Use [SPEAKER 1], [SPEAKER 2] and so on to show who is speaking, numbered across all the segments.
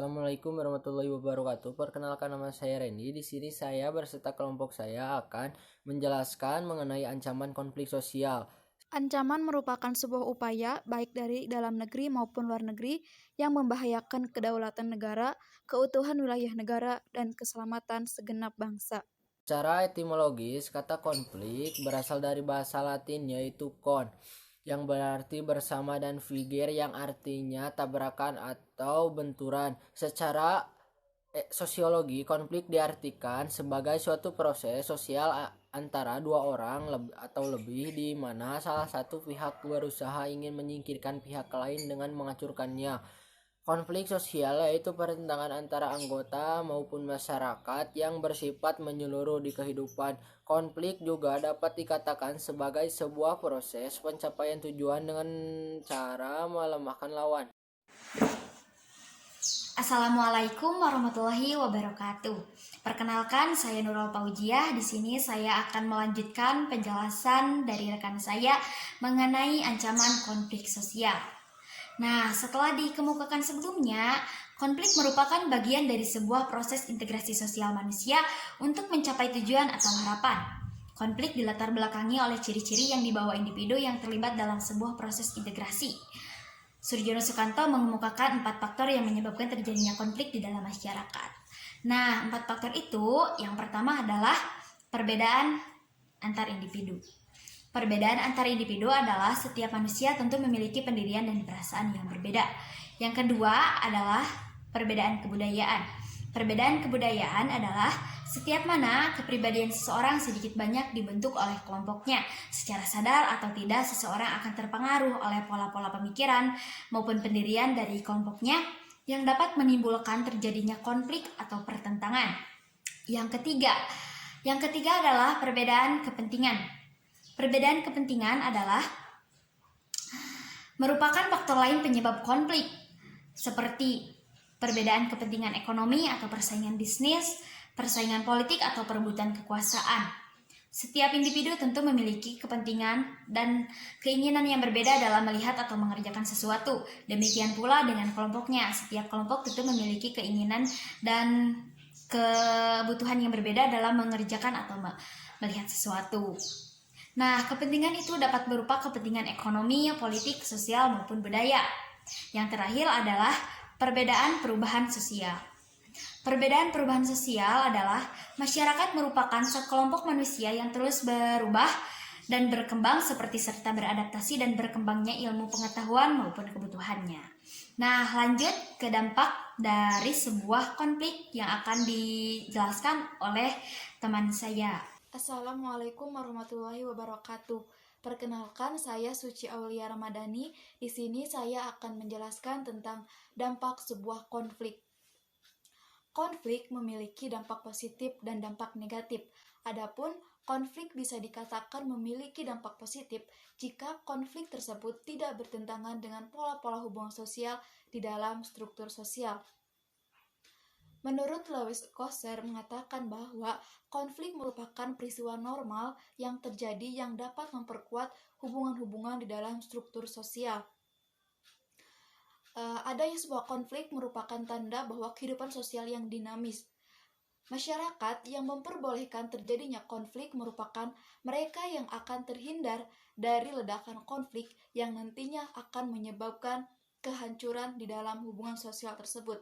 [SPEAKER 1] Assalamualaikum warahmatullahi wabarakatuh. Perkenalkan, nama saya Randy. Di sini saya berserta kelompok saya akan menjelaskan mengenai ancaman konflik sosial.
[SPEAKER 2] Ancaman merupakan sebuah upaya, baik dari dalam negeri maupun luar negeri, yang membahayakan kedaulatan negara, keutuhan wilayah negara, dan keselamatan segenap bangsa.
[SPEAKER 1] Secara etimologis, kata konflik berasal dari bahasa Latin yaitu con, yang berarti bersama, dan figir yang artinya tabrakan atau benturan. Secara sosiologi, konflik diartikan sebagai suatu proses sosial antara dua orang atau lebih di mana salah satu pihak berusaha ingin menyingkirkan pihak lain dengan menghancurkannya. Konflik sosial yaitu pertentangan antara anggota maupun masyarakat yang bersifat menyeluruh di kehidupan. Konflik juga dapat dikatakan sebagai sebuah proses pencapaian tujuan dengan cara melemahkan lawan.
[SPEAKER 3] Assalamualaikum warahmatullahi wabarakatuh. Perkenalkan, saya Nurul Paujiah. Di sini saya akan melanjutkan penjelasan dari rekan saya mengenai ancaman konflik sosial. Nah, setelah dikemukakan sebelumnya, konflik merupakan bagian dari sebuah proses integrasi sosial manusia untuk mencapai tujuan atau harapan. Konflik dilatar belakangi oleh ciri-ciri yang dibawa individu yang terlibat dalam sebuah proses integrasi. Surjono Sukanto mengemukakan 4 faktor yang menyebabkan terjadinya konflik di dalam masyarakat. Nah, 4 faktor itu, yang pertama adalah perbedaan antar individu. Perbedaan antar individu adalah setiap manusia tentu memiliki pendirian dan perasaan yang berbeda. Yang kedua adalah perbedaan kebudayaan. Perbedaan kebudayaan adalah setiap mana kepribadian seseorang sedikit banyak dibentuk oleh kelompoknya. Secara sadar atau tidak, seseorang akan terpengaruh oleh pola-pola pemikiran maupun pendirian dari kelompoknya yang dapat menimbulkan terjadinya konflik atau pertentangan. Yang ketiga adalah perbedaan kepentingan. Perbedaan kepentingan adalah merupakan faktor lain penyebab konflik, seperti perbedaan kepentingan ekonomi atau persaingan bisnis, persaingan politik atau perebutan kekuasaan. Setiap individu tentu memiliki kepentingan dan keinginan yang berbeda dalam melihat atau mengerjakan sesuatu. Demikian pula dengan kelompoknya. Setiap kelompok tentu memiliki keinginan dan kebutuhan yang berbeda dalam mengerjakan atau melihat sesuatu. Nah, kepentingan itu dapat berupa kepentingan ekonomi, politik, sosial, maupun budaya. Yang terakhir adalah perbedaan perubahan sosial. Perbedaan perubahan sosial adalah masyarakat merupakan sekelompok manusia yang terus berubah dan berkembang seperti serta beradaptasi dan berkembangnya ilmu pengetahuan maupun kebutuhannya. Nah, lanjut ke dampak dari sebuah konflik yang akan dijelaskan oleh teman saya.
[SPEAKER 2] Assalamualaikum warahmatullahi wabarakatuh. Perkenalkan, saya Suci Aulia Ramadhani. Di sini saya akan menjelaskan tentang dampak sebuah konflik. Konflik memiliki dampak positif dan dampak negatif. Adapun konflik bisa dikatakan memiliki dampak positif jika konflik tersebut tidak bertentangan dengan pola-pola hubungan sosial di dalam struktur sosial. Menurut Lewis Kosser mengatakan bahwa konflik merupakan peristiwa normal yang terjadi yang dapat memperkuat hubungan-hubungan di dalam struktur sosial. Adanya sebuah konflik merupakan tanda bahwa kehidupan sosial yang dinamis. Masyarakat yang memperbolehkan terjadinya konflik merupakan mereka yang akan terhindar dari ledakan konflik yang nantinya akan menyebabkan kehancuran di dalam hubungan sosial tersebut.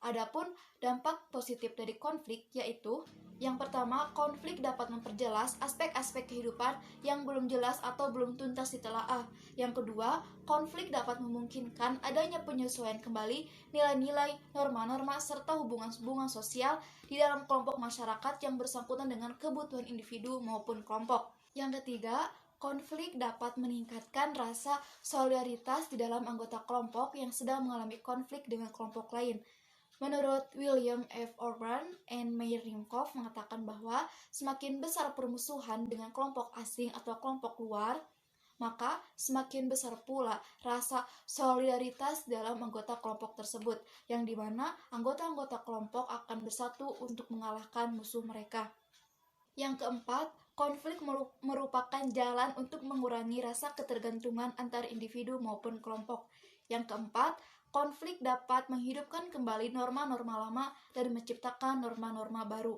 [SPEAKER 2] Adapun dampak positif dari konflik yaitu yang pertama, konflik dapat memperjelas aspek-aspek kehidupan yang belum jelas atau belum tuntas ditelaah. Yang kedua, konflik dapat memungkinkan adanya penyesuaian kembali nilai-nilai, norma-norma, serta hubungan-hubungan sosial di dalam kelompok masyarakat yang bersangkutan dengan kebutuhan individu maupun kelompok. Yang ketiga, konflik dapat meningkatkan rasa solidaritas di dalam anggota kelompok yang sedang mengalami konflik dengan kelompok lain. Menurut William F. Orban and Meyer Rimkov mengatakan bahwa semakin besar permusuhan dengan kelompok asing atau kelompok luar, maka semakin besar pula rasa solidaritas dalam anggota kelompok tersebut, yang dimana anggota-anggota kelompok akan bersatu untuk mengalahkan musuh mereka. Yang keempat, konflik merupakan jalan untuk mengurangi rasa ketergantungan antar individu maupun kelompok. Yang keempat, konflik dapat menghidupkan kembali norma-norma lama dan menciptakan norma-norma baru.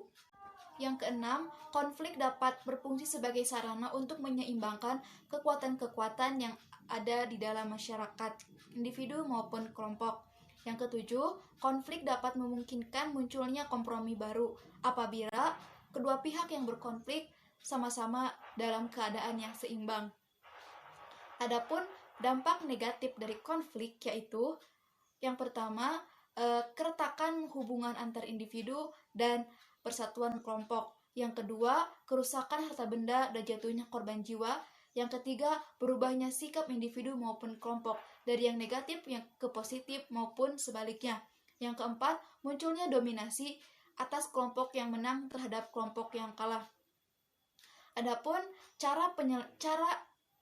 [SPEAKER 2] Yang keenam, konflik dapat berfungsi sebagai sarana untuk menyeimbangkan kekuatan-kekuatan yang ada di dalam masyarakat, individu maupun kelompok. Yang ketujuh, konflik dapat memungkinkan munculnya kompromi baru apabila kedua pihak yang berkonflik sama-sama dalam keadaan yang seimbang. Adapun dampak negatif dari konflik yaitu yang pertama, keretakan hubungan antar individu dan persatuan kelompok. Yang kedua, kerusakan harta benda dan jatuhnya korban jiwa. Yang ketiga, berubahnya sikap individu maupun kelompok dari yang negatif yang ke positif maupun sebaliknya. Yang keempat, munculnya dominasi atas kelompok yang menang terhadap kelompok yang kalah. Adapun cara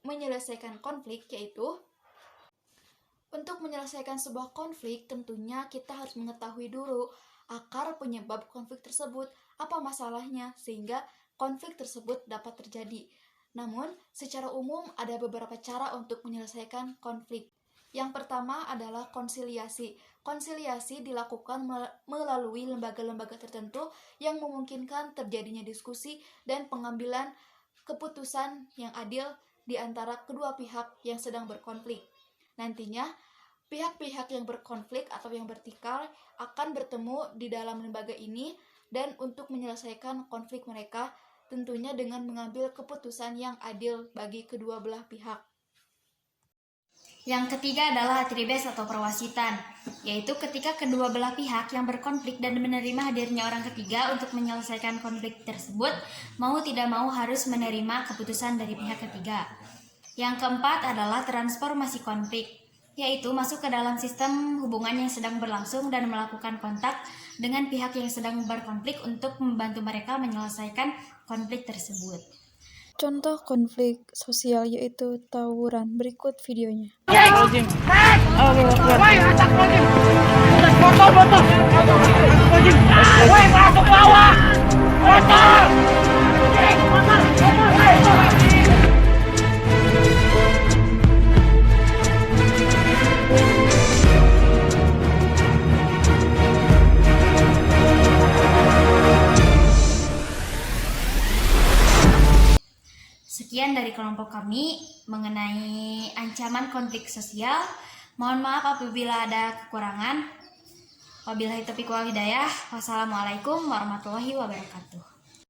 [SPEAKER 2] menyelesaikan konflik yaitu untuk menyelesaikan sebuah konflik tentunya kita harus mengetahui dulu akar penyebab konflik tersebut, apa masalahnya sehingga konflik tersebut dapat terjadi. Namun, secara umum ada beberapa cara untuk menyelesaikan konflik. Yang pertama adalah konsiliasi. Konsiliasi dilakukan melalui lembaga-lembaga tertentu yang memungkinkan terjadinya diskusi dan pengambilan keputusan yang adil di antara kedua pihak yang sedang berkonflik. Nantinya, pihak-pihak yang berkonflik atau yang bertikai akan bertemu di dalam lembaga ini dan untuk menyelesaikan konflik mereka tentunya dengan mengambil keputusan yang adil bagi kedua belah pihak.
[SPEAKER 3] Yang ketiga adalah atribes atau perwasitan, yaitu ketika kedua belah pihak yang berkonflik dan menerima hadirnya orang ketiga untuk menyelesaikan konflik tersebut, mau tidak mau harus menerima keputusan dari pihak ketiga. Yang keempat adalah transformasi konflik, yaitu masuk ke dalam sistem hubungan yang sedang berlangsung dan melakukan kontak dengan pihak yang sedang berkonflik untuk membantu mereka menyelesaikan konflik tersebut.
[SPEAKER 4] Contoh konflik sosial yaitu tawuran. Berikut videonya.
[SPEAKER 3] Sekian dari kelompok kami mengenai ancaman konflik sosial. Mohon maaf apabila ada kekurangan. Wabillahi taufiq wal hidayah. Wassalamualaikum warahmatullahi wabarakatuh.